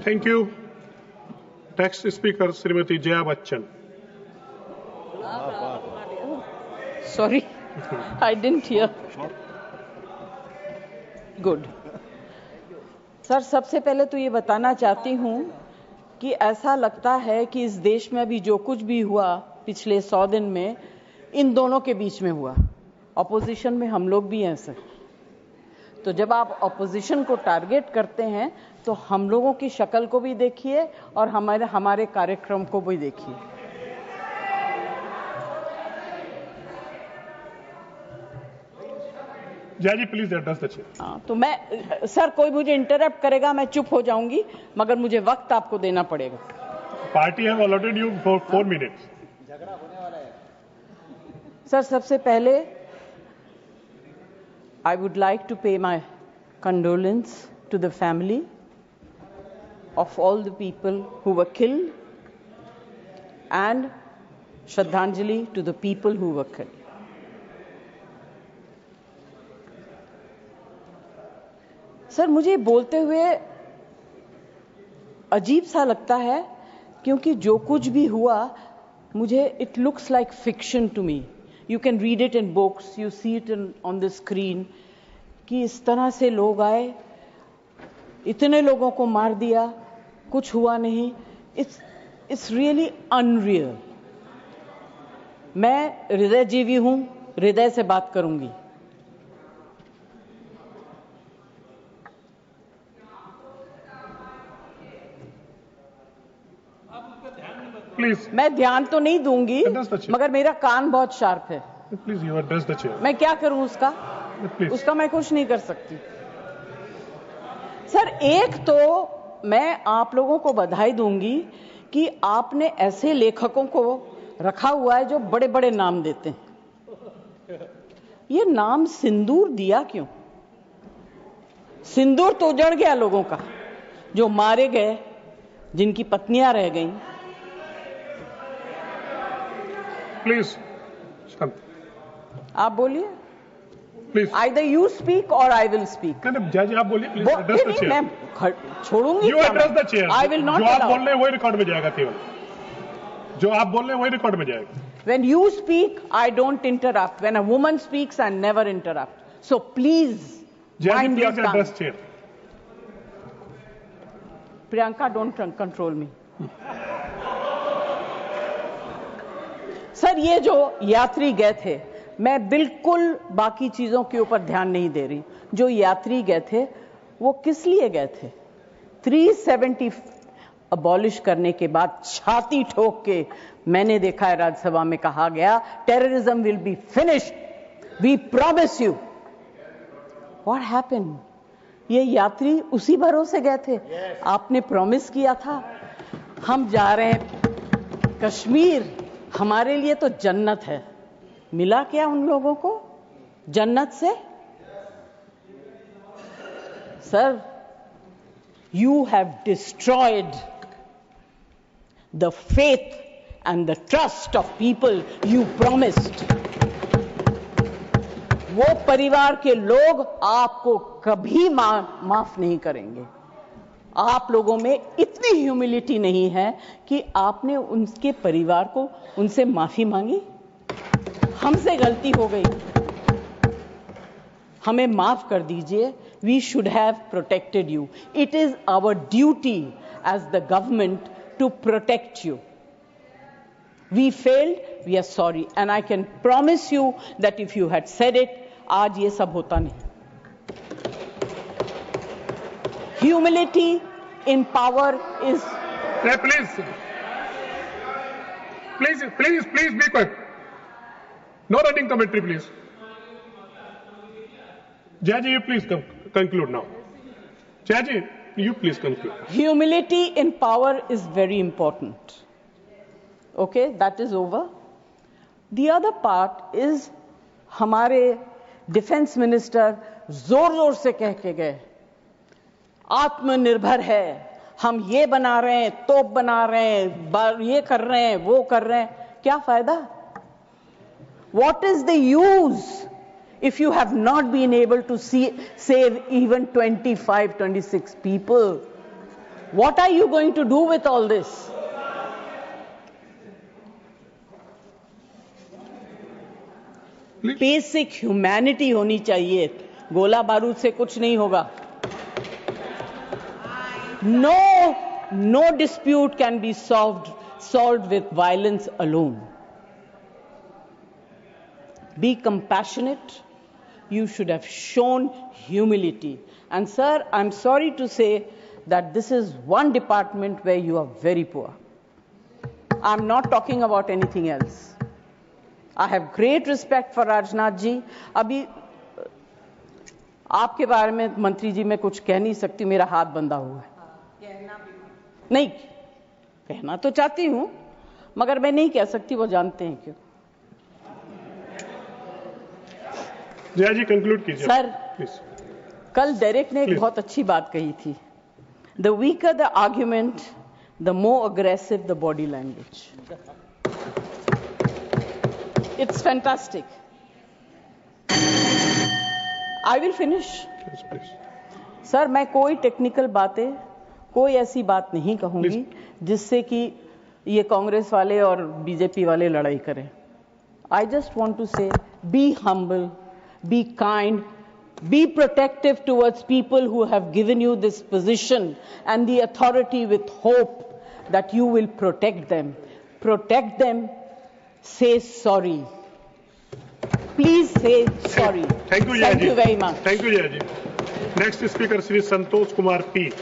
Thank you. Next speaker, Srimati Jaya Bachchan. Sorry, I didn't hear. Good. Sir, सबसे पहले तो ये बताना चाहती हूँ कि ऐसा लगता है कि इस देश में अभी जो कुछ भी हुआ पिछले 100 दिन में इन दोनों के बीच में हुआ। ऑपोजिशन में हम लोग भी हैं सर। तो जब आप ऑपोजिशन को टारगेट करते हैं तो हम लोगों की शक्ल को भी देखिए और हमारे कार्यक्रम को भी देखिए। जय जी, प्लीज एड्रेस द चेयर। तो मैं सर, कोई मुझे इंटरप्ट करेगा मैं चुप हो जाऊंगी, मगर मुझे वक्त आपको देना पड़ेगा। Party have allotted you for 4 minutes. झगड़ा होने वाला है। सर, सबसे पहले I would like to pay my condolence to the family of all the people who were killed and Shraddhanjali to the people who were killed. Sir, मुझे बोलते हुए अजीब सा लगता है क्योंकि जो कुछ भी हुआ मुझे it looks like fiction to me. You can read it in books, you see it on the screen कि इस तरह से लोग आए, इतने लोगों को मार दिया, कुछ हुआ नहीं। It's really unreal. मैं हृदयजीवी हूं, हृदय से बात करूंगी। प्लीज। मैं ध्यान तो नहीं दूंगी, मगर मेरा कान बहुत शार्प है। Please you address the chair. मैं क्या करूं उसका? उसका मैं कुछ नहीं कर सकती। सर, एक तो मैं आप लोगों को बधाई दूंगी कि आपने ऐसे लेखकों को रखा हुआ है जो बड़े बड़े नाम देते हैं। ये नाम सिंदूर दिया क्यों? सिंदूर तो उजड़ गया लोगों का, जो मारे गए, जिनकी पत्नियां रह गईं। प्लीज आप बोलिए। Please. Either you speak or I will speak. नहीं, जय जी आप बोलिए। Please address the chair. मैं छोड़ूंगी। You address the chair. I will not जो आप allow. बोल रहे हैं वही रिकॉर्ड में जाएगा। केवल जो आप बोल रहे हैं वही रिकॉर्ड में जाएगा। When you speak, I don't interrupt. When a woman speaks, I never interrupt. So please mind your tongue. Address chair. Priyanka, don't control me. Sir, ये जो यात्री गए थे, मैं बिल्कुल बाकी चीजों के ऊपर ध्यान नहीं दे रही। जो यात्री गए थे वो किस लिए गए थे? 370 अबॉलिश करने के बाद छाती ठोक के मैंने देखा है राज्यसभा में कहा गया, terrorism will be finished, we promise you. What happened? ये यात्री उसी भरोसे गए थे। आपने प्रॉमिस किया था हम जा रहे हैं कश्मीर, हमारे लिए तो जन्नत है। मिला क्या उन लोगों को जन्नत से? Sir, you have destroyed the faith and the trust of people you promised. वो परिवार के लोग आपको कभी माफ नहीं करेंगे। आप लोगों में इतनी ह्यूमिलिटी नहीं है कि आपने उनके परिवार को उनसे माफी मांगी। हमसे गलती हो गई, हमें माफ कर दीजिए। We should have protected you. It is our duty as the government to protect you. We failed, we are sorry. And I can promise you that if you had said it, आज ये सब होता नहीं। Humility in power is... Please be quiet. No running commentary, please. Jayaji, you please conclude now. Jayaji, you please conclude. Humility in power is very important. Okay, that is over. The other part is हमारे defence minister जोर जोर से कह के गए आत्मनिर्भर है, हम ये बना रहे हैं, तोप बना रहे हैं, ये कर रहे हैं, वो कर रहे हैं। क्या फायदा? What is the use if you have not been able to save even 25, 26 people? What are you going to do with all this? Basic humanity होनी चाहिए. गोला बारूद से कुछ नहीं होगा. No dispute can be solved with violence alone. Be compassionate. You should have shown humility. And sir, I'm sorry to say that this is one department where you are very poor. I'm not talking about anything else. I have great respect for Rajnath ji. अभी आपके बारे में मंत्री जी मैं कुछ कह नहीं सकती, मेरा हाथ बंधा हुआ है. नहीं कहना तो चाहती हूं, मगर मैं नहीं कह सकती, वो जानते हैं क्यों. जया जी कंक्लूड कीजिए सर. प्लीज. कल डेरेक ने एक बहुत अच्छी बात कही थी. The weaker the argument, the more aggressive the body language. It's fantastic. I will finish. Please. Sir, मैं कोई टेक्निकल बातें, कोई ऐसी बात नहीं कहूंगी जिससे कि ये कांग्रेस वाले और बीजेपी वाले लड़ाई करें. I just want to say, be humble, be kind, be protective towards people who have given you this position and the authority with hope that you will protect them. Protect them. Say sorry. Please say sorry. Thank you, Jaya ji. Thank you very much. Thank you, Jaya ji. Next speaker, Shri Santosh Kumar P.